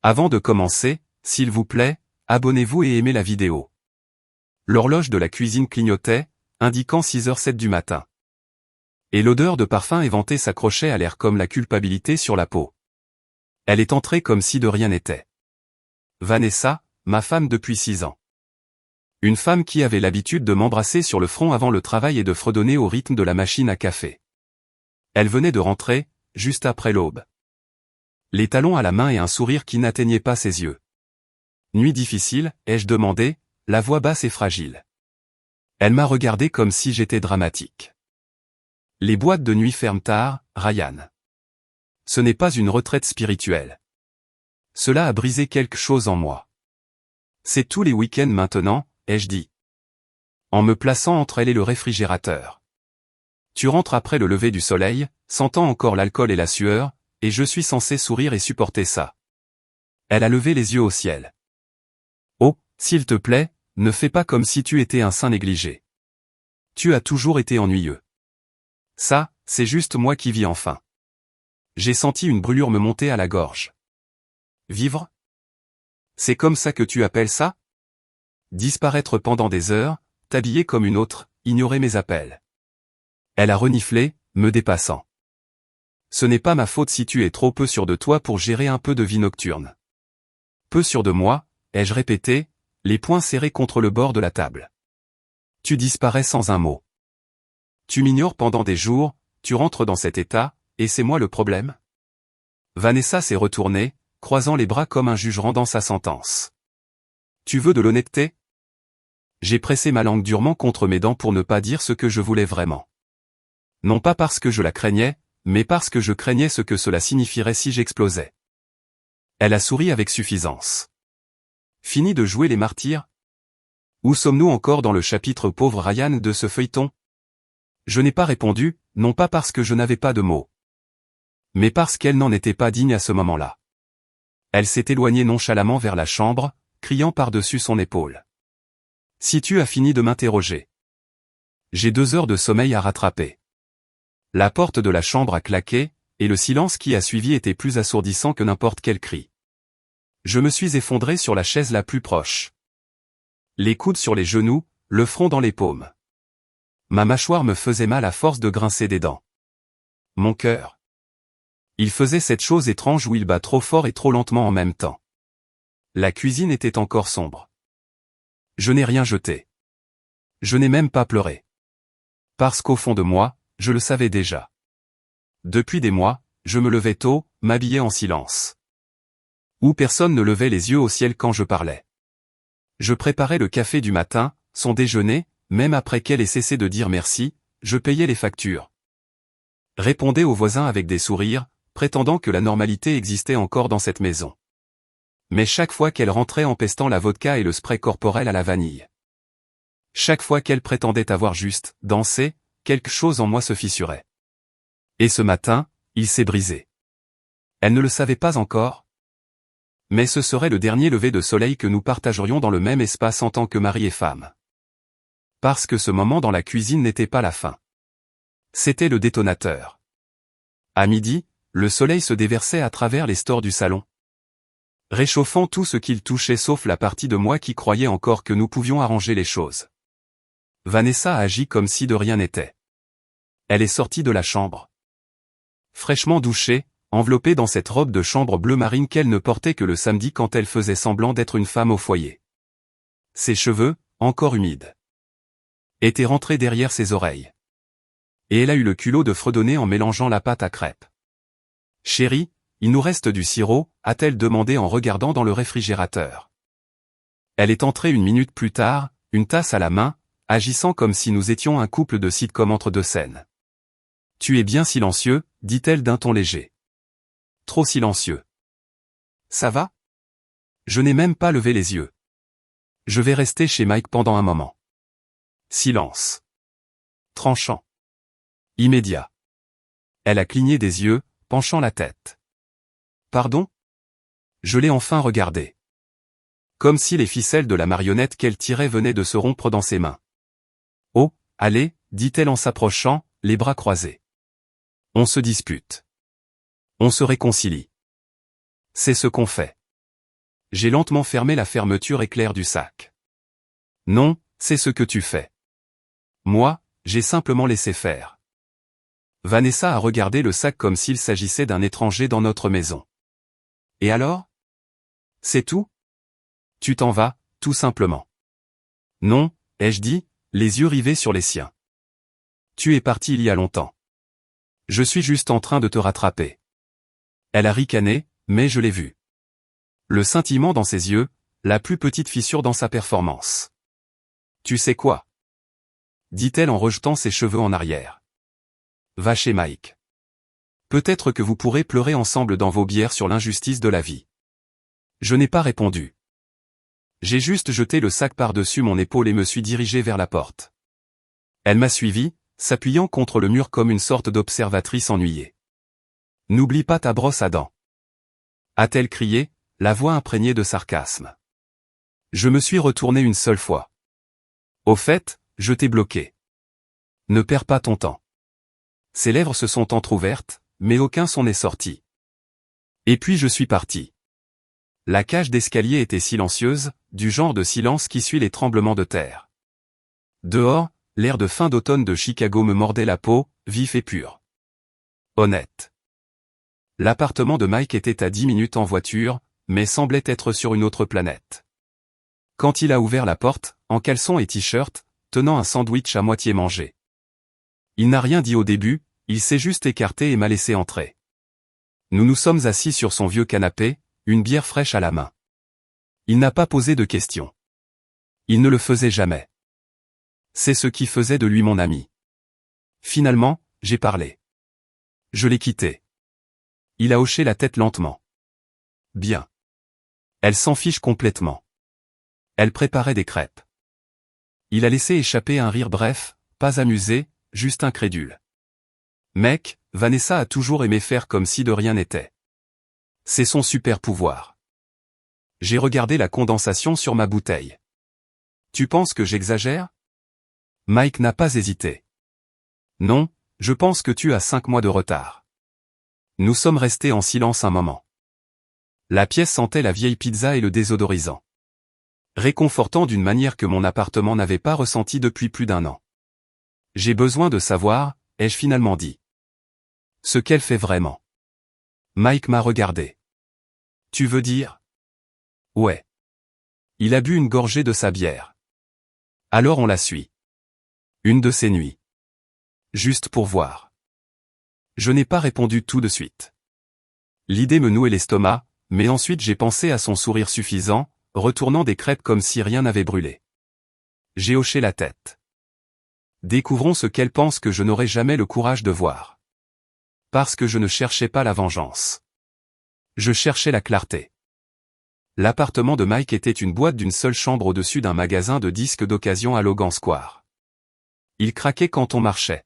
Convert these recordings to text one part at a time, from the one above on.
Avant de commencer, s'il vous plaît, abonnez-vous et aimez la vidéo. L'horloge de la cuisine clignotait, indiquant 6h07 du matin. Et l'odeur de parfum éventé s'accrochait à l'air comme la culpabilité sur la peau. Elle est entrée comme si de rien n'était. Vanessa, ma femme depuis 6 ans. Une femme qui avait l'habitude de m'embrasser sur le front avant le travail et de fredonner au rythme de la machine à café. Elle venait de rentrer, juste après l'aube. Les talons à la main et un sourire qui n'atteignait pas ses yeux. Nuit difficile, ai-je demandé, la voix basse et fragile. Elle m'a regardé comme si j'étais dramatique. Les boîtes de nuit ferment tard, Ryan. Ce n'est pas une retraite spirituelle. Cela a brisé quelque chose en moi. C'est tous les week-ends maintenant, ai-je dit. En me plaçant entre elle et le réfrigérateur. Tu rentres après le lever du soleil, sentant encore l'alcool et la sueur, et je suis censé sourire et supporter ça. Elle a levé les yeux au ciel. Oh, s'il te plaît, ne fais pas comme si tu étais un saint négligé. Tu as toujours été ennuyeux. Ça, c'est juste moi qui vis enfin. J'ai senti une brûlure me monter à la gorge. Vivre? C'est comme ça que tu appelles ça? Disparaître pendant des heures, t'habiller comme une autre, ignorer mes appels. Elle a reniflé, me dépassant. Ce n'est pas ma faute si tu es trop peu sûr de toi pour gérer un peu de vie nocturne. Peu sûr de moi, ai-je répété, les poings serrés contre le bord de la table. Tu disparais sans un mot. Tu m'ignores pendant des jours, tu rentres dans cet état, et c'est moi le problème? Vanessa s'est retournée, croisant les bras comme un juge rendant sa sentence. Tu veux de l'honnêteté? J'ai pressé ma langue durement contre mes dents pour ne pas dire ce que je voulais vraiment. Non pas parce que je la craignais, mais parce que je craignais ce que cela signifierait si j'explosais. Elle a souri avec suffisance. Fini de jouer les martyrs? Où sommes-nous encore dans le chapitre pauvre Ryan de ce feuilleton? Je n'ai pas répondu, non pas parce que je n'avais pas de mots. Mais parce qu'elle n'en était pas digne à ce moment-là. Elle s'est éloignée nonchalamment vers la chambre, criant par-dessus son épaule. Si tu as fini de m'interroger. J'ai 2 heures de sommeil à rattraper. La porte de la chambre a claqué, et le silence qui a suivi était plus assourdissant que n'importe quel cri. Je me suis effondré sur la chaise la plus proche. Les coudes sur les genoux, le front dans les paumes. Ma mâchoire me faisait mal à force de grincer des dents. Mon cœur. Il faisait cette chose étrange où il bat trop fort et trop lentement en même temps. La cuisine était encore sombre. Je n'ai rien jeté. Je n'ai même pas pleuré. Parce qu'au fond de moi, je le savais déjà. Depuis des mois, je me levais tôt, m'habillais en silence. Où personne ne levait les yeux au ciel quand je parlais. Je préparais le café du matin, son déjeuner, même après qu'elle ait cessé de dire merci, je payais les factures. Répondais aux voisins avec des sourires, prétendant que la normalité existait encore dans cette maison. Mais chaque fois qu'elle rentrait en pestant la vodka et le spray corporel à la vanille. Chaque fois qu'elle prétendait avoir juste dansé, quelque chose en moi se fissurait. Et ce matin, il s'est brisé. Elle ne le savait pas encore. Mais ce serait le dernier lever de soleil que nous partagerions dans le même espace en tant que mari et femme. Parce que ce moment dans la cuisine n'était pas la fin. C'était le détonateur. À midi, le soleil se déversait à travers les stores du salon. Réchauffant tout ce qu'il touchait sauf la partie de moi qui croyait encore que nous pouvions arranger les choses. Vanessa a agi comme si de rien n'était. Elle est sortie de la chambre. Fraîchement douchée, enveloppée dans cette robe de chambre bleu marine qu'elle ne portait que le samedi quand elle faisait semblant d'être une femme au foyer. Ses cheveux, encore humides, étaient rentrés derrière ses oreilles. Et elle a eu le culot de fredonner en mélangeant la pâte à crêpes. « Chérie, il nous reste du sirop ?» a-t-elle demandé en regardant dans le réfrigérateur. Elle est entrée 1 minute plus tard, une tasse à la main, agissant comme si nous étions un couple de sitcom entre 2 scènes. « Tu es bien silencieux », dit-elle d'un ton léger. Trop silencieux. Ça va? Je n'ai même pas levé les yeux. Je vais rester chez Mike pendant un moment. Silence. Tranchant. Immédiat. Elle a cligné des yeux, penchant la tête. Pardon? Je l'ai enfin regardé. Comme si les ficelles de la marionnette qu'elle tirait venaient de se rompre dans ses mains. Oh, allez, dit-elle en s'approchant, les bras croisés. On se dispute. On se réconcilie. C'est ce qu'on fait. J'ai lentement fermé la fermeture éclair du sac. Non, c'est ce que tu fais. Moi, j'ai simplement laissé faire. Vanessa a regardé le sac comme s'il s'agissait d'un étranger dans notre maison. Et alors? C'est tout? Tu t'en vas, tout simplement. Non, ai-je dit, les yeux rivés sur les siens. Tu es parti il y a longtemps. Je suis juste en train de te rattraper. Elle a ricané, mais je l'ai vu. Le scintillement dans ses yeux, la plus petite fissure dans sa performance. Tu sais quoi? Dit-elle en rejetant ses cheveux en arrière. Va chez Mike. Peut-être que vous pourrez pleurer ensemble dans vos bières sur l'injustice de la vie. Je n'ai pas répondu. J'ai juste jeté le sac par-dessus mon épaule et me suis dirigé vers la porte. Elle m'a suivi, s'appuyant contre le mur comme une sorte d'observatrice ennuyée. N'oublie pas ta brosse à dents. A-t-elle crié, la voix imprégnée de sarcasme. Je me suis retourné une seule fois. Au fait, je t'ai bloqué. Ne perds pas ton temps. Ses lèvres se sont entr'ouvertes, mais aucun son n'est sorti. Et puis je suis parti. La cage d'escalier était silencieuse, du genre de silence qui suit les tremblements de terre. Dehors, l'air de fin d'automne de Chicago me mordait la peau, vif et pur. Honnête. L'appartement de Mike était à 10 minutes en voiture, mais semblait être sur une autre planète. Quand il a ouvert la porte, en caleçon et t-shirt, tenant un sandwich à moitié mangé. Il n'a rien dit au début, il s'est juste écarté et m'a laissé entrer. Nous nous sommes assis sur son vieux canapé, une bière fraîche à la main. Il n'a pas posé de questions. Il ne le faisait jamais. C'est ce qui faisait de lui mon ami. Finalement, j'ai parlé. Je l'ai quitté. Il a hoché la tête lentement. Bien. Elle s'en fiche complètement. Elle préparait des crêpes. Il a laissé échapper un rire bref, pas amusé, juste incrédule. Mec, Vanessa a toujours aimé faire comme si de rien n'était. C'est son super pouvoir. J'ai regardé la condensation sur ma bouteille. Tu penses que j'exagère? Mike n'a pas hésité. Non, je pense que tu as 5 mois de retard. Nous sommes restés en silence un moment. La pièce sentait la vieille pizza et le désodorisant. Réconfortant d'une manière que mon appartement n'avait pas ressentie depuis plus d'1 an. J'ai besoin de savoir, ai-je finalement dit. Ce qu'elle fait vraiment. Mike m'a regardé. Tu veux dire? Ouais. Il a bu une gorgée de sa bière. Alors on la suit. Une de ces nuits. Juste pour voir. Je n'ai pas répondu tout de suite. L'idée me nouait l'estomac, mais ensuite j'ai pensé à son sourire suffisant, retournant des crêpes comme si rien n'avait brûlé. J'ai hoché la tête. Découvrons ce qu'elle pense que je n'aurai jamais le courage de voir. Parce que je ne cherchais pas la vengeance. Je cherchais la clarté. L'appartement de Mike était une boîte d'une seule chambre au-dessus d'un magasin de disques d'occasion à Logan Square. Il craquait quand on marchait.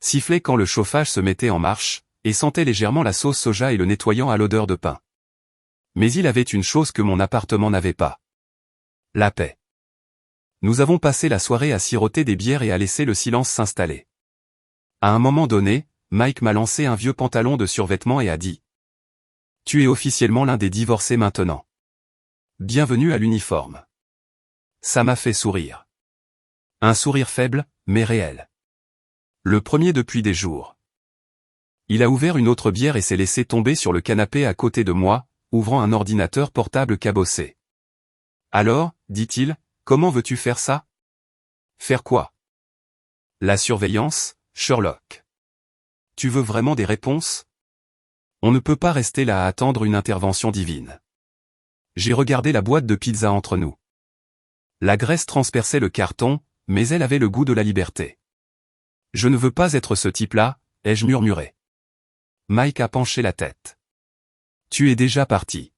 Sifflait quand le chauffage se mettait en marche, et sentait légèrement la sauce soja et le nettoyant à l'odeur de pain. Mais il avait une chose que mon appartement n'avait pas. La paix. Nous avons passé la soirée à siroter des bières et à laisser le silence s'installer. À un moment donné, Mike m'a lancé un vieux pantalon de survêtement et a dit « Tu es officiellement l'un des divorcés maintenant. Bienvenue à l'uniforme. » Ça m'a fait sourire. Un sourire faible, mais réel. Le premier depuis des jours. Il a ouvert une autre bière et s'est laissé tomber sur le canapé à côté de moi, ouvrant un ordinateur portable cabossé. « Alors, dit-il, comment veux-tu faire ça? » Faire quoi? La surveillance, Sherlock. Tu veux vraiment des réponses? On ne peut pas rester là à attendre une intervention divine. J'ai regardé la boîte de pizza entre nous. La graisse transperçait le carton, mais elle avait le goût de la liberté. Je ne veux pas être ce type-là, ai-je murmuré. Mike a penché la tête. Tu es déjà parti.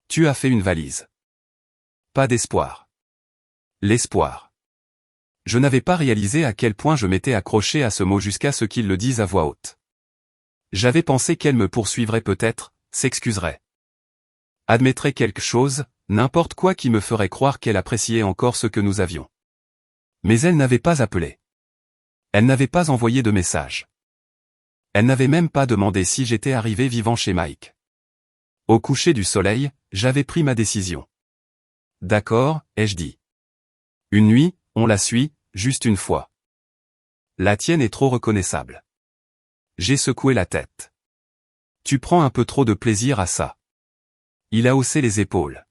Tu as fait une valise. Pas d'espoir. L'espoir. Je n'avais pas réalisé à quel point je m'étais accroché à ce mot jusqu'à ce qu'il le dise à voix haute. J'avais pensé qu'elle me poursuivrait peut-être, s'excuserait. Admettrait quelque chose, n'importe quoi qui me ferait croire qu'elle appréciait encore ce que nous avions. Mais elle n'avait pas appelé. Elle n'avait pas envoyé de message. Elle n'avait même pas demandé si j'étais arrivé vivant chez Mike. Au coucher du soleil, j'avais pris ma décision. D'accord, ai-je dit. Une nuit, on la suit, juste une fois. La tienne est trop reconnaissable. J'ai secoué la tête. Tu prends un peu trop de plaisir à ça. Il a haussé les épaules.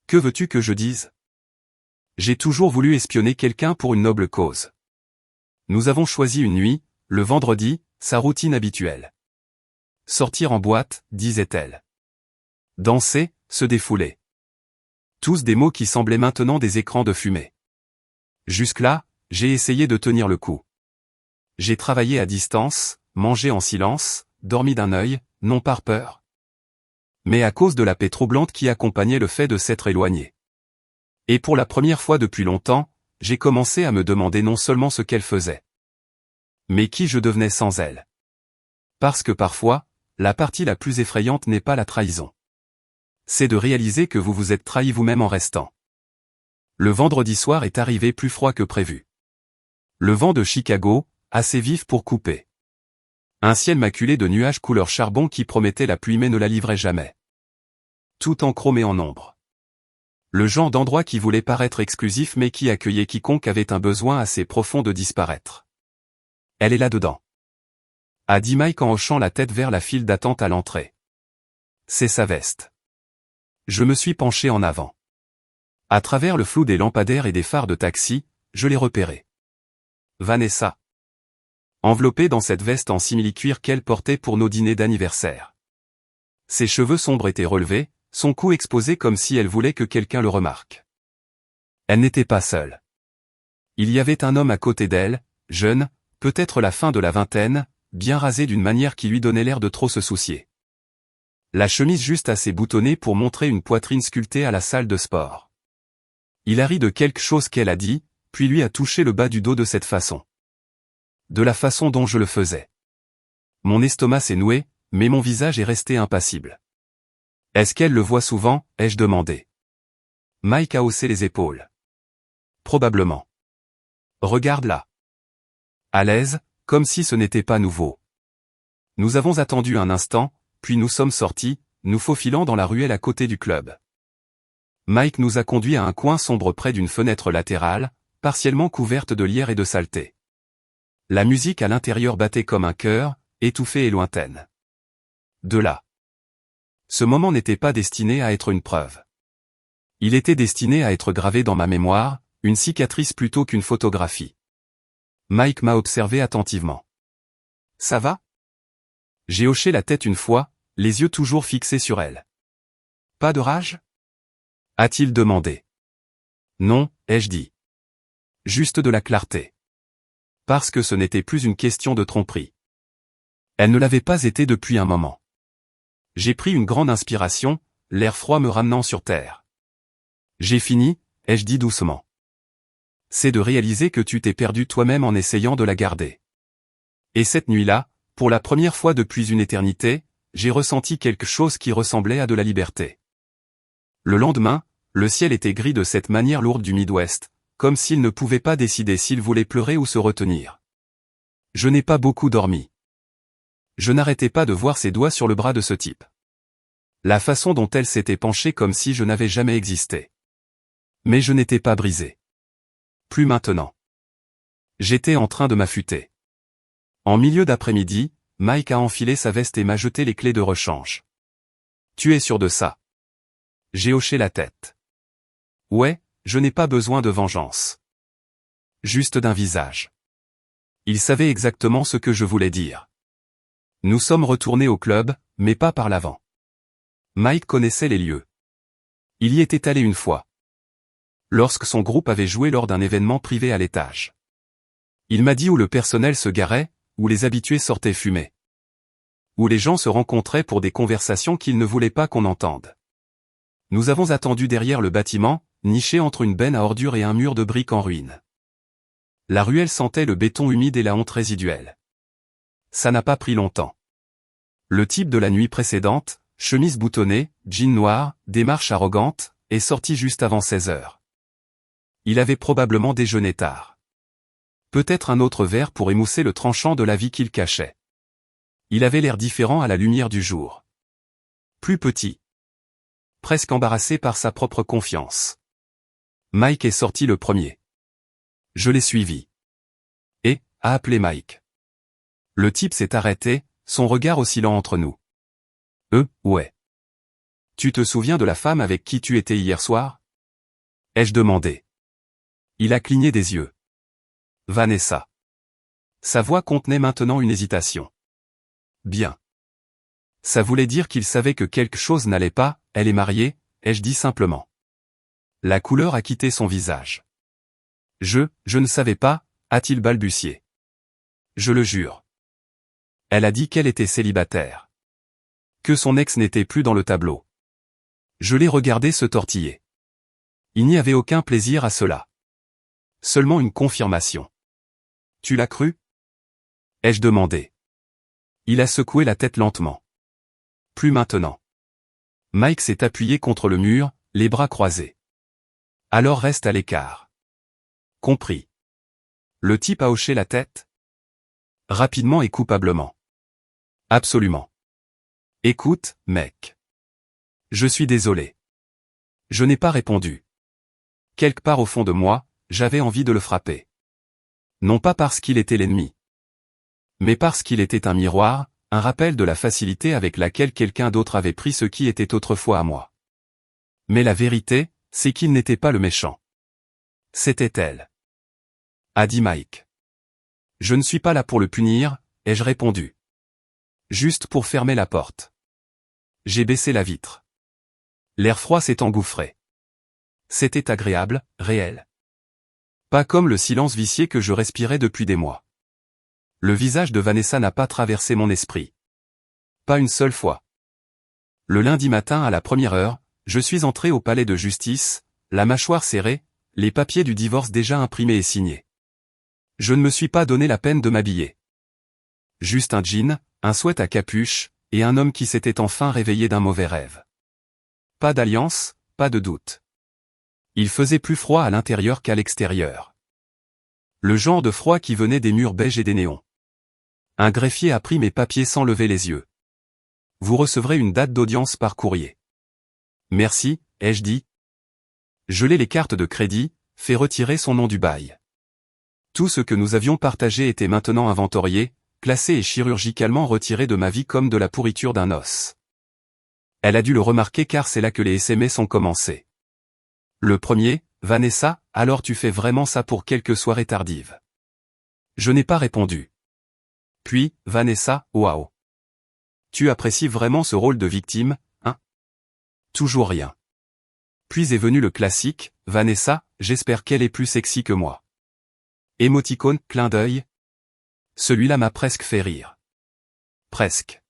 Que veux-tu que je dise? J'ai toujours voulu espionner quelqu'un pour une noble cause. Nous avons choisi une nuit, le vendredi, sa routine habituelle. Sortir en boîte, disait-elle. Danser, se défouler. Tous des mots qui semblaient maintenant des écrans de fumée. Jusque-là, j'ai essayé de tenir le coup. J'ai travaillé à distance, mangé en silence, dormi d'un œil, non par peur, mais à cause de la paix troublante qui accompagnait le fait de s'être éloigné. Et pour la première fois depuis longtemps, j'ai commencé à me demander non seulement ce qu'elle faisait, mais qui je devenais sans elle. Parce que parfois, la partie la plus effrayante n'est pas la trahison. C'est de réaliser que vous vous êtes trahi vous-même en restant. Le vendredi soir est arrivé plus froid que prévu. Le vent de Chicago, assez vif pour couper. Un ciel maculé de nuages couleur charbon qui promettait la pluie mais ne la livrait jamais. Tout en chrome et en ombre. Le genre d'endroit qui voulait paraître exclusif mais qui accueillait quiconque avait un besoin assez profond de disparaître. Elle est là-dedans, a dit Mike en hochant la tête vers la file d'attente à l'entrée. C'est sa veste. Je me suis penché en avant. À travers le flou des lampadaires et des phares de taxi, je l'ai repérée. Vanessa. Enveloppée dans cette veste en simili-cuir qu'elle portait pour nos dîners d'anniversaire. Ses cheveux sombres étaient relevés, son cou exposé comme si elle voulait que quelqu'un le remarque. Elle n'était pas seule. Il y avait un homme à côté d'elle, jeune, peut-être la fin de la vingtaine, bien rasé d'une manière qui lui donnait l'air de trop se soucier. La chemise juste assez boutonnée pour montrer une poitrine sculptée à la salle de sport. Il a ri de quelque chose qu'elle a dit, puis lui a touché le bas du dos de cette façon. De la façon dont je le faisais. Mon estomac s'est noué, mais mon visage est resté impassible. Est-ce qu'elle le voit souvent, ai-je demandé. Mike a haussé les épaules. Probablement. Regarde là. À l'aise, comme si ce n'était pas nouveau. Nous avons attendu un instant, puis nous sommes sortis, nous faufilant dans la ruelle à côté du club. Mike nous a conduits à un coin sombre près d'une fenêtre latérale, partiellement couverte de lierre et de saleté. La musique à l'intérieur battait comme un cœur, étouffée et lointaine. De là. Ce moment n'était pas destiné à être une preuve. Il était destiné à être gravé dans ma mémoire, une cicatrice plutôt qu'une photographie. Mike m'a observé attentivement. Ça va? J'ai hoché la tête une fois, les yeux toujours fixés sur elle. Pas de rage? A-t-il demandé. Non, ai-je dit. Juste de la clarté. Parce que ce n'était plus une question de tromperie. Elle ne l'avait pas été depuis un moment. J'ai pris une grande inspiration, l'air froid me ramenant sur terre. J'ai fini, ai-je dit doucement. C'est de réaliser que tu t'es perdu toi-même en essayant de la garder. Et cette nuit-là, pour la première fois depuis une éternité, j'ai ressenti quelque chose qui ressemblait à de la liberté. Le lendemain, le ciel était gris de cette manière lourde du Midwest, comme s'il ne pouvait pas décider s'il voulait pleurer ou se retenir. Je n'ai pas beaucoup dormi. Je n'arrêtais pas de voir ses doigts sur le bras de ce type. La façon dont elle s'était penchée comme si je n'avais jamais existé. Mais je n'étais pas brisé. Plus maintenant. J'étais en train de m'affûter. En milieu d'après-midi, Mike a enfilé sa veste et m'a jeté les clés de rechange. Tu es sûr de ça? J'ai hoché la tête. Ouais, je n'ai pas besoin de vengeance. Juste d'un visage. Il savait exactement ce que je voulais dire. Nous sommes retournés au club, mais pas par l'avant. Mike connaissait les lieux. Il y était allé une fois. Lorsque son groupe avait joué lors d'un événement privé à l'étage. Il m'a dit où le personnel se garait, où les habitués sortaient fumer. Où les gens se rencontraient pour des conversations qu'ils ne voulaient pas qu'on entende. Nous avons attendu derrière le bâtiment, niché entre une benne à ordures et un mur de briques en ruine. La ruelle sentait le béton humide et la honte résiduelle. Ça n'a pas pris longtemps. Le type de la nuit précédente, chemise boutonnée, jean noir, démarche arrogante, est sorti juste avant 16 heures. Il avait probablement déjeuné tard. Peut-être un autre verre pour émousser le tranchant de la vie qu'il cachait. Il avait l'air différent à la lumière du jour. Plus petit. Presque embarrassé par sa propre confiance. Mike est sorti le premier. Je l'ai suivi. Et, a appelé Mike. Le type s'est arrêté, son regard oscillant entre nous. Ouais. Tu te souviens de la femme avec qui tu étais hier soir? Ai-je demandé. Il a cligné des yeux. Vanessa. Sa voix contenait maintenant une hésitation. Bien. Ça voulait dire qu'il savait que quelque chose n'allait pas, elle est mariée, ai-je dit simplement. La couleur a quitté son visage. Je ne savais pas, a-t-il balbutié. Je le jure. Elle a dit qu'elle était célibataire. Que son ex n'était plus dans le tableau. Je l'ai regardé se tortiller. Il n'y avait aucun plaisir à cela. Seulement une confirmation. Tu l'as cru? Ai-je demandé. Il a secoué la tête lentement. Plus maintenant. Mike s'est appuyé contre le mur, les bras croisés. Alors reste à l'écart. Compris. Le type a hoché la tête? Rapidement et coupablement. Absolument. Écoute, mec. Je suis désolé. Je n'ai pas répondu. Quelque part au fond de moi, j'avais envie de le frapper. Non pas parce qu'il était l'ennemi. Mais parce qu'il était un miroir, un rappel de la facilité avec laquelle quelqu'un d'autre avait pris ce qui était autrefois à moi. Mais la vérité, c'est qu'il n'était pas le méchant. C'était elle. A dit Mike. Je ne suis pas là pour le punir, ai-je répondu. Juste pour fermer la porte. J'ai baissé la vitre. L'air froid s'est engouffré. C'était agréable, réel. Pas comme le silence vicié que je respirais depuis des mois. Le visage de Vanessa n'a pas traversé mon esprit. Pas une seule fois. Le lundi matin à la première heure, je suis entré au palais de justice, la mâchoire serrée, les papiers du divorce déjà imprimés et signés. Je ne me suis pas donné la peine de m'habiller. Juste un jean, un sweat à capuche, et un homme qui s'était enfin réveillé d'un mauvais rêve. Pas d'alliance, pas de doute. Il faisait plus froid à l'intérieur qu'à l'extérieur. Le genre de froid qui venait des murs beiges et des néons. Un greffier a pris mes papiers sans lever les yeux. Vous recevrez une date d'audience par courrier. Merci, ai-je dit. Gelé les cartes de crédit, fait retirer son nom du bail. Tout ce que nous avions partagé était maintenant inventorié, classé et chirurgicalement retiré de ma vie comme de la pourriture d'un os. Elle a dû le remarquer car c'est là que les SMS ont commencé. Le premier, Vanessa, alors tu fais vraiment ça pour quelques soirées tardives. Je n'ai pas répondu. Puis, Vanessa, waouh. Tu apprécies vraiment ce rôle de victime, hein? Toujours rien. Puis est venu le classique, Vanessa, j'espère qu'elle est plus sexy que moi. Émoticône, clin d'œil. Celui-là m'a presque fait rire. Presque.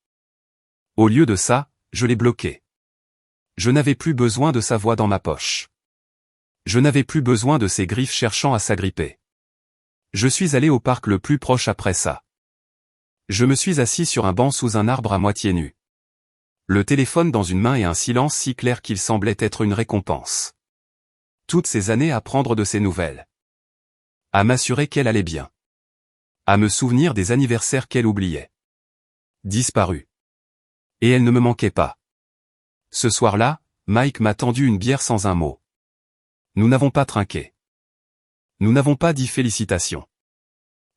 Au lieu de ça, je l'ai bloqué. Je n'avais plus besoin de sa voix dans ma poche. Je n'avais plus besoin de ses griffes cherchant à s'agripper. Je suis allé au parc le plus proche après ça. Je me suis assis sur un banc sous un arbre à moitié nu. Le téléphone dans une main et un silence si clair qu'il semblait être une récompense. Toutes ces années à prendre de ses nouvelles. À m'assurer qu'elle allait bien. À me souvenir des anniversaires qu'elle oubliait. Disparu. Et elle ne me manquait pas. Ce soir-là, Mike m'a tendu une bière sans un mot. Nous n'avons pas trinqué. Nous n'avons pas dit félicitations.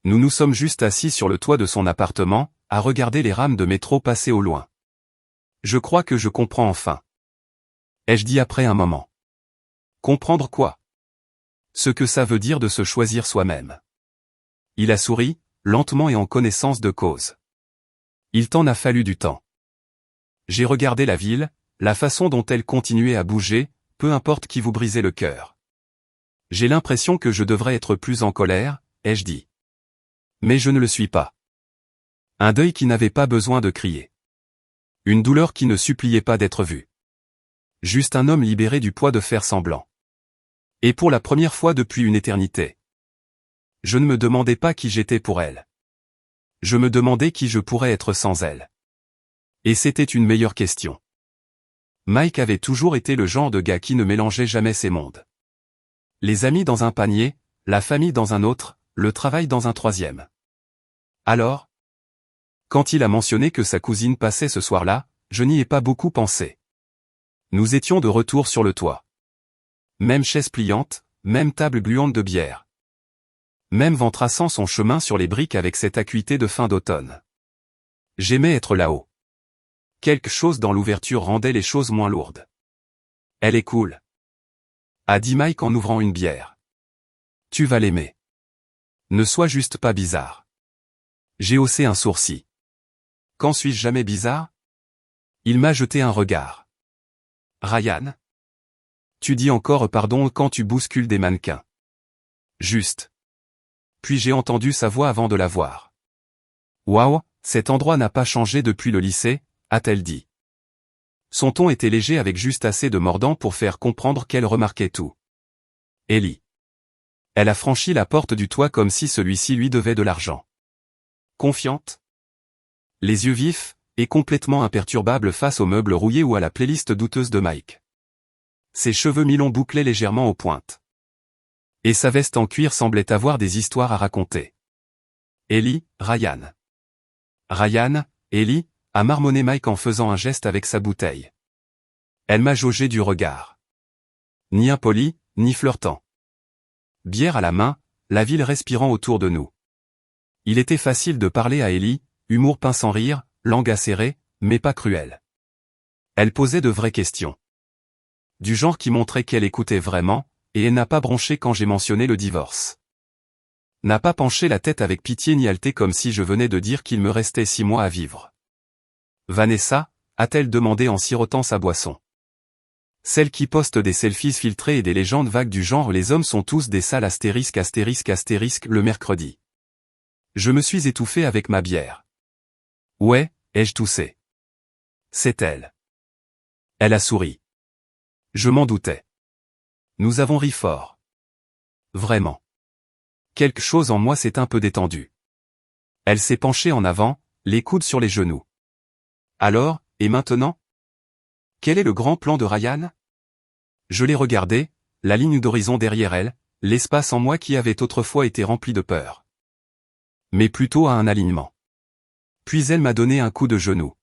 Nous nous sommes juste assis sur le toit de son appartement, à regarder les rames de métro passer au loin. Je crois que je comprends enfin. Ai-je dit après un moment. Comprendre quoi? Ce que ça veut dire de se choisir soi-même. Il a souri, lentement et en connaissance de cause. Il t'en a fallu du temps. J'ai regardé la ville, la façon dont elle continuait à bouger, peu importe qui vous brisait le cœur. J'ai l'impression que je devrais être plus en colère, ai-je dit. Mais je ne le suis pas. Un deuil qui n'avait pas besoin de crier. Une douleur qui ne suppliait pas d'être vue. Juste un homme libéré du poids de faire semblant. Et pour la première fois depuis une éternité. Je ne me demandais pas qui j'étais pour elle. Je me demandais qui je pourrais être sans elle. Et c'était une meilleure question. Mike avait toujours été le genre de gars qui ne mélangeait jamais ses mondes. Les amis dans un panier, la famille dans un autre, le travail dans un troisième. Alors? Quand il a mentionné que sa cousine passait ce soir-là, je n'y ai pas beaucoup pensé. Nous étions de retour sur le toit. Même chaise pliante, même table gluante de bière. Même vent traçant son chemin sur les briques avec cette acuité de fin d'automne. J'aimais être là-haut. Quelque chose dans l'ouverture rendait les choses moins lourdes. Elle est cool, a dit Mike en ouvrant une bière. Tu vas l'aimer. Ne sois juste pas bizarre. J'ai haussé un sourcil. Quand suis-je jamais bizarre? Il m'a jeté un regard. Ryan? Tu dis encore pardon quand tu bouscules des mannequins. Juste. Puis j'ai entendu sa voix avant de la voir. Waouh, cet endroit n'a pas changé depuis le lycée, a-t-elle dit. Son ton était léger avec juste assez de mordant pour faire comprendre qu'elle remarquait tout. Ellie. Elle a franchi la porte du toit comme si celui-ci lui devait de l'argent. Confiante? Les yeux vifs, et complètement imperturbable face aux meubles rouillés ou à la playlist douteuse de Mike. Ses cheveux mi-longs bouclaient légèrement aux pointes. Et sa veste en cuir semblait avoir des histoires à raconter. Ellie, Ryan. Ryan, Ellie, a marmonné Mike en faisant un geste avec sa bouteille. Elle m'a jaugé du regard. Ni impoli, ni flirtant. Bière à la main, la ville respirant autour de nous. Il était facile de parler à Ellie, humour peint sans rire, langue acérée, mais pas cruelle. Elle posait de vraies questions. Du genre qui montrait qu'elle écoutait vraiment, et elle n'a pas bronché quand j'ai mentionné le divorce. N'a pas penché la tête avec pitié ni halté comme si je venais de dire qu'il me restait 6 mois à vivre. Vanessa, a-t-elle demandé en sirotant sa boisson. Celle qui poste des selfies filtrés et des légendes vagues du genre les hommes sont tous des sales astérisque le mercredi. Je me suis étouffé avec ma bière. Ouais, ai-je toussé. C'est elle. Elle a souri. Je m'en doutais. Nous avons ri fort. Vraiment. Quelque chose en moi s'est un peu détendu. Elle s'est penchée en avant, les coudes sur les genoux. Alors, et maintenant? Quel est le grand plan de Ryan? Je l'ai regardé, la ligne d'horizon derrière elle, l'espace en moi qui avait autrefois été rempli de peur. Mais plutôt à un alignement. Puis elle m'a donné un coup de genou.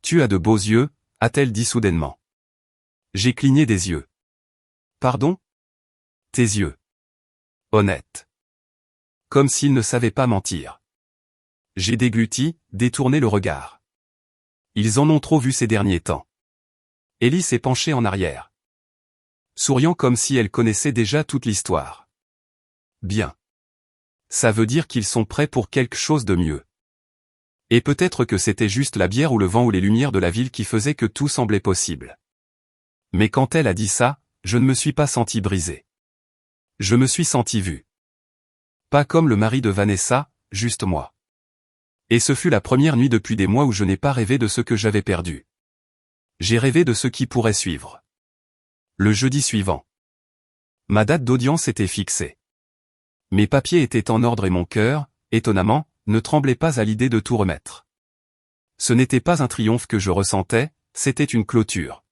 Tu as de beaux yeux, a-t-elle dit soudainement. J'ai cligné des yeux. Pardon? Tes yeux. Honnête. Comme s'il ne savait pas mentir. J'ai dégluti, détourné le regard. Ils en ont trop vu ces derniers temps. Ellie s'est penchée en arrière. Souriant comme si elle connaissait déjà toute l'histoire. Bien. Ça veut dire qu'ils sont prêts pour quelque chose de mieux. Et peut-être que c'était juste la bière ou le vent ou les lumières de la ville qui faisaient que tout semblait possible. Mais quand elle a dit ça, je ne me suis pas senti brisé. Je me suis senti vu. Pas comme le mari de Vanessa, juste moi. Et ce fut la première nuit depuis des mois où je n'ai pas rêvé de ce que j'avais perdu. J'ai rêvé de ce qui pourrait suivre. Le jeudi suivant. Ma date d'audience était fixée. Mes papiers étaient en ordre et mon cœur, étonnamment, ne tremblait pas à l'idée de tout remettre. Ce n'était pas un triomphe que je ressentais, c'était une clôture.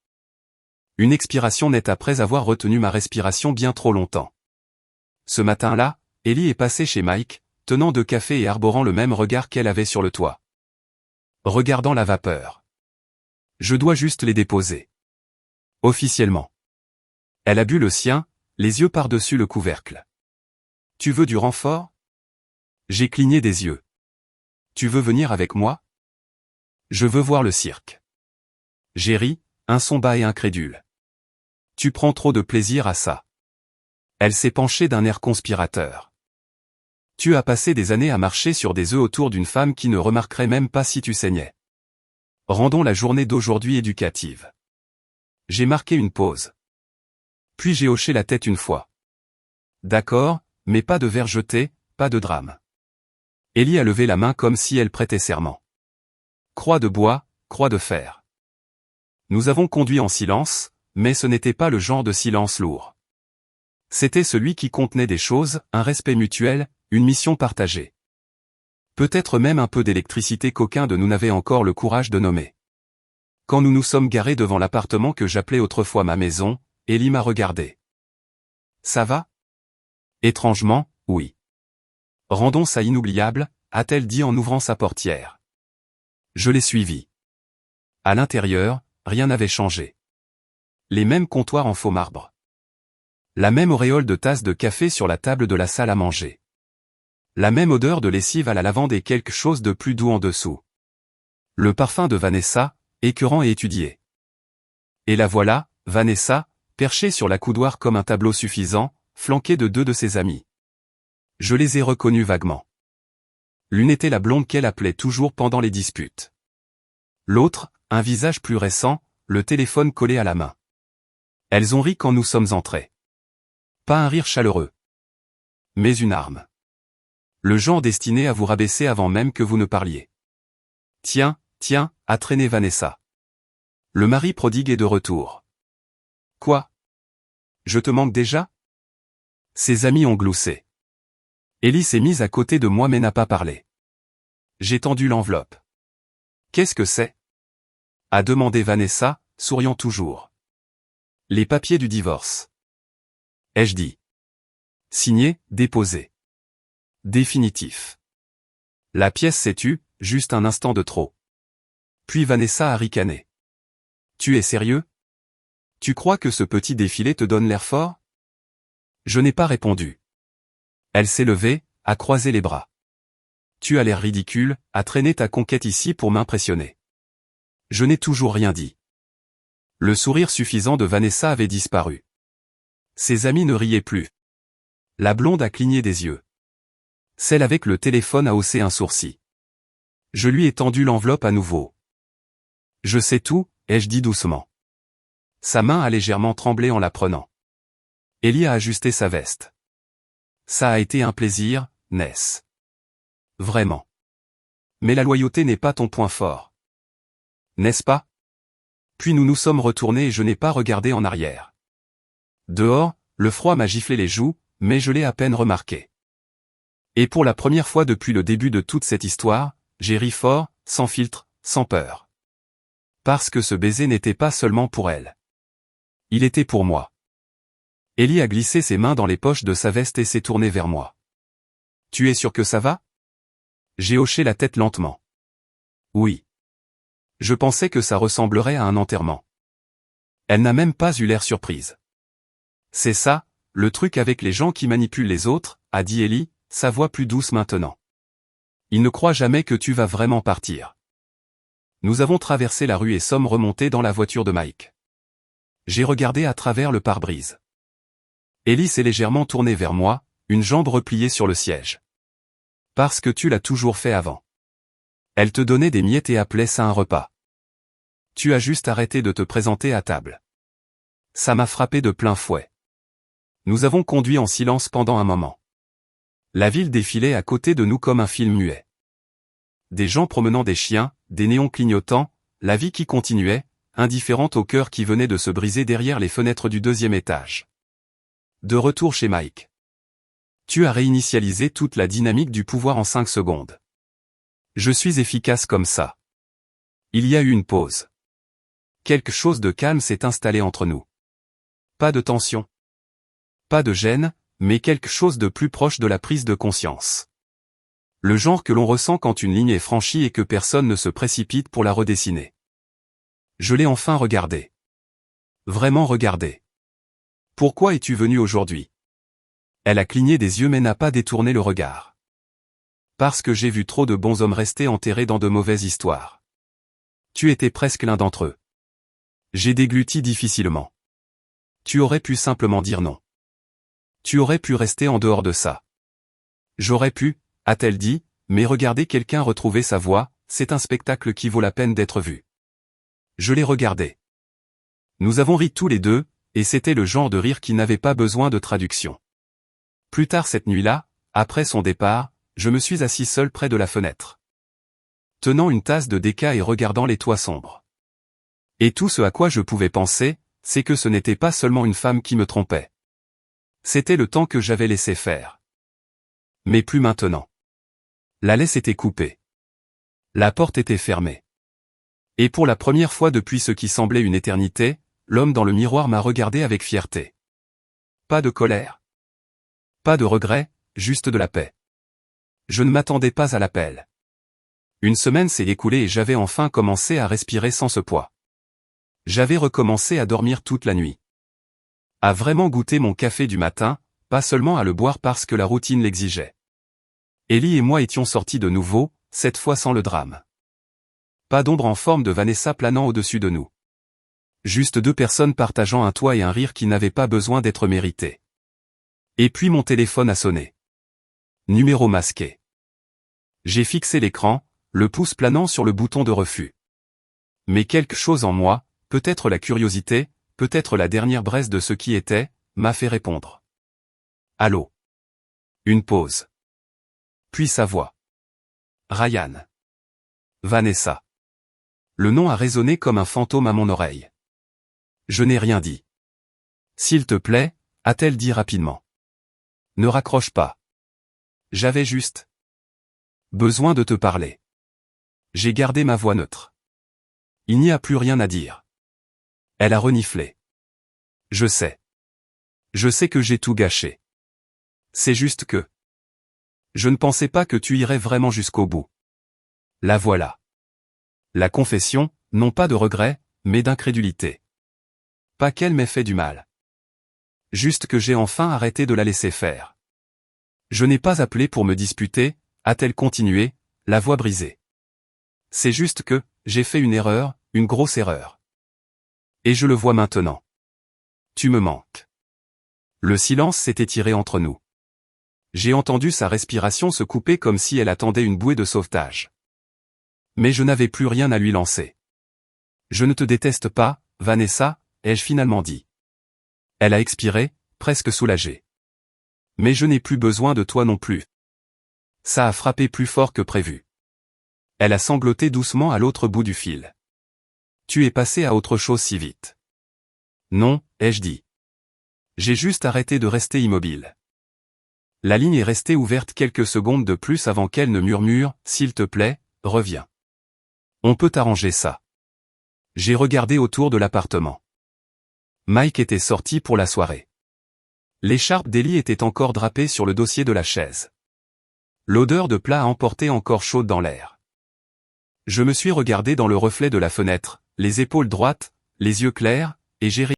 Une expiration nette après avoir retenu ma respiration bien trop longtemps. Ce matin-là, Ellie est passée chez Mike, tenant 2 cafés et arborant le même regard qu'elle avait sur le toit. Regardant la vapeur. Je dois juste les déposer. Officiellement. Elle a bu le sien, les yeux par-dessus le couvercle. Tu veux du renfort? J'ai cligné des yeux. Tu veux venir avec moi? Je veux voir le cirque. J'ai ri, un son bas et incrédule. Tu prends trop de plaisir à ça. Elle s'est penchée d'un air conspirateur. Tu as passé des années à marcher sur des œufs autour d'une femme qui ne remarquerait même pas si tu saignais. Rendons la journée d'aujourd'hui éducative. J'ai marqué une pause. Puis j'ai hoché la tête une fois. D'accord, mais pas de verre jeté, pas de drame. Ellie a levé la main comme si elle prêtait serment. Croix de bois, croix de fer. Nous avons conduit en silence, mais ce n'était pas le genre de silence lourd. C'était celui qui contenait des choses, un respect mutuel, une mission partagée. Peut-être même un peu d'électricité qu'aucun de nous n'avait encore le courage de nommer. Quand nous nous sommes garés devant l'appartement que j'appelais autrefois ma maison, Ellie m'a regardé. Ça va? Étrangement, oui. Rendons ça inoubliable, a-t-elle dit en ouvrant sa portière. Je l'ai suivie. À l'intérieur, rien n'avait changé. Les mêmes comptoirs en faux marbre. La même auréole de tasses de café sur la table de la salle à manger. La même odeur de lessive à la lavande et quelque chose de plus doux en dessous. Le parfum de Vanessa, écœurant et étudié. Et la voilà, Vanessa, perchée sur la coudoir comme un tableau suffisant, flanquée de deux de ses amis. Je les ai reconnus vaguement. L'une était la blonde qu'elle appelait toujours pendant les disputes. L'autre, un visage plus récent, le téléphone collé à la main. Elles ont ri quand nous sommes entrés. Pas un rire chaleureux. Mais une arme. Le genre destiné à vous rabaisser avant même que vous ne parliez. Tiens, a traîné Vanessa. Le mari prodigue est de retour. Quoi? Je te manque déjà? Ses amis ont gloussé. Ellie s'est mise à côté de moi mais n'a pas parlé. J'ai tendu l'enveloppe. Qu'est-ce que c'est? A demandé Vanessa, souriant toujours. Les papiers du divorce. Ai-je dit. Signé, déposé. Définitif. La pièce s'est tue, juste un instant de trop. Puis Vanessa a ricané. Tu es sérieux? Tu crois que ce petit défilé te donne l'air fort? Je n'ai pas répondu. Elle s'est levée, a croisé les bras. Tu as l'air ridicule, à traîner ta conquête ici pour m'impressionner. Je n'ai toujours rien dit. Le sourire suffisant de Vanessa avait disparu. Ses amis ne riaient plus. La blonde a cligné des yeux. Celle avec le téléphone a haussé un sourcil. Je lui ai tendu l'enveloppe à nouveau. Je sais tout, ai-je dit doucement. Sa main a légèrement tremblé en la prenant. Ellie a ajusté sa veste. Ça a été un plaisir, n'est-ce? Vraiment. Mais la loyauté n'est pas ton point fort. N'est-ce pas? Puis nous nous sommes retournés et je n'ai pas regardé en arrière. Dehors, le froid m'a giflé les joues, mais je l'ai à peine remarqué. Et pour la première fois depuis le début de toute cette histoire, j'ai ri fort, sans filtre, sans peur. Parce que ce baiser n'était pas seulement pour elle. Il était pour moi. Ellie a glissé ses mains dans les poches de sa veste et s'est tournée vers moi. Tu es sûr que ça va? J'ai hoché la tête lentement. Oui. Je pensais que ça ressemblerait à un enterrement. Elle n'a même pas eu l'air surprise. C'est ça, le truc avec les gens qui manipulent les autres, a dit Ellie, sa voix plus douce maintenant. Ils ne croient jamais que tu vas vraiment partir. Nous avons traversé la rue et sommes remontés dans la voiture de Mike. J'ai regardé à travers le pare-brise. Ellie s'est légèrement tournée vers moi, une jambe repliée sur le siège. Parce que tu l'as toujours fait avant. Elle te donnait des miettes et appelait ça un repas. Tu as juste arrêté de te présenter à table. Ça m'a frappé de plein fouet. Nous avons conduit en silence pendant un moment. La ville défilait à côté de nous comme un film muet. Des gens promenant des chiens, des néons clignotants, la vie qui continuait, indifférente au cœur qui venait de se briser derrière les fenêtres du 2e étage. De retour chez Mike. Tu as réinitialisé toute la dynamique du pouvoir en 5 secondes. Je suis efficace comme ça. Il y a eu une pause. Quelque chose de calme s'est installé entre nous. Pas de tension. Pas de gêne, mais quelque chose de plus proche de la prise de conscience. Le genre que l'on ressent quand une ligne est franchie et que personne ne se précipite pour la redessiner. Je l'ai enfin regardé. Vraiment regardé. Pourquoi es-tu venu aujourd'hui? Elle a cligné des yeux mais n'a pas détourné le regard. Parce que j'ai vu trop de bons hommes rester enterrés dans de mauvaises histoires. Tu étais presque l'un d'entre eux. J'ai dégluti difficilement. Tu aurais pu simplement dire non. Tu aurais pu rester en dehors de ça. J'aurais pu, a-t-elle dit, mais regarder quelqu'un retrouver sa voix, c'est un spectacle qui vaut la peine d'être vu. Je l'ai regardé. Nous avons ri tous les deux, et c'était le genre de rire qui n'avait pas besoin de traduction. Plus tard cette nuit-là, après son départ, je me suis assis seul près de la fenêtre. Tenant une tasse de déca et regardant les toits sombres. Et tout ce à quoi je pouvais penser, c'est que ce n'était pas seulement une femme qui me trompait. C'était le temps que j'avais laissé faire. Mais plus maintenant. La laisse était coupée. La porte était fermée. Et pour la première fois depuis ce qui semblait une éternité, l'homme dans le miroir m'a regardé avec fierté. Pas de colère. Pas de regret, juste de la paix. Je ne m'attendais pas à l'appel. Une semaine s'est écoulée et j'avais enfin commencé à respirer sans ce poids. J'avais recommencé à dormir toute la nuit. À vraiment goûter mon café du matin, pas seulement à le boire parce que la routine l'exigeait. Ellie et moi étions sortis de nouveau, cette fois sans le drame. Pas d'ombre en forme de Vanessa planant au-dessus de nous. Juste deux personnes partageant un toit et un rire qui n'avaient pas besoin d'être mérités. Et puis mon téléphone a sonné. Numéro masqué. J'ai fixé l'écran, le pouce planant sur le bouton de refus. Mais quelque chose en moi, peut-être la curiosité, peut-être la dernière braise de ce qui était, m'a fait répondre. Allô. Une pause. Puis sa voix. Ryan. Vanessa. Le nom a résonné comme un fantôme à mon oreille. Je n'ai rien dit. S'il te plaît, a-t-elle dit rapidement. Ne raccroche pas. J'avais juste besoin de te parler. J'ai gardé ma voix neutre. Il n'y a plus rien à dire. Elle a reniflé. Je sais. Je sais que j'ai tout gâché. C'est juste que je ne pensais pas que tu irais vraiment jusqu'au bout. La voilà. La confession, non pas de regret, mais d'incrédulité. Pas qu'elle m'ait fait du mal. Juste que j'ai enfin arrêté de la laisser faire. Je n'ai pas appelé pour me disputer, a-t-elle continué, la voix brisée. C'est juste que, j'ai fait une erreur, une grosse erreur. Et je le vois maintenant. Tu me manques. Le silence s'est étiré entre nous. J'ai entendu sa respiration se couper comme si elle attendait une bouée de sauvetage. Mais je n'avais plus rien à lui lancer. Je ne te déteste pas, Vanessa, ai-je finalement dit. Elle a expiré, presque soulagée. Mais je n'ai plus besoin de toi non plus. Ça a frappé plus fort que prévu. Elle a sangloté doucement à l'autre bout du fil. Tu es passé à autre chose si vite. Non, ai-je dit. J'ai juste arrêté de rester immobile. La ligne est restée ouverte quelques secondes de plus avant qu'elle ne murmure, s'il te plaît, reviens. On peut arranger ça. J'ai regardé autour de l'appartement. Mike était sorti pour la soirée. L'écharpe d'Ellie était encore drapée sur le dossier de la chaise. L'odeur de plat emportait encore chaude dans l'air. Je me suis regardé dans le reflet de la fenêtre, les épaules droites, les yeux clairs, et j'ai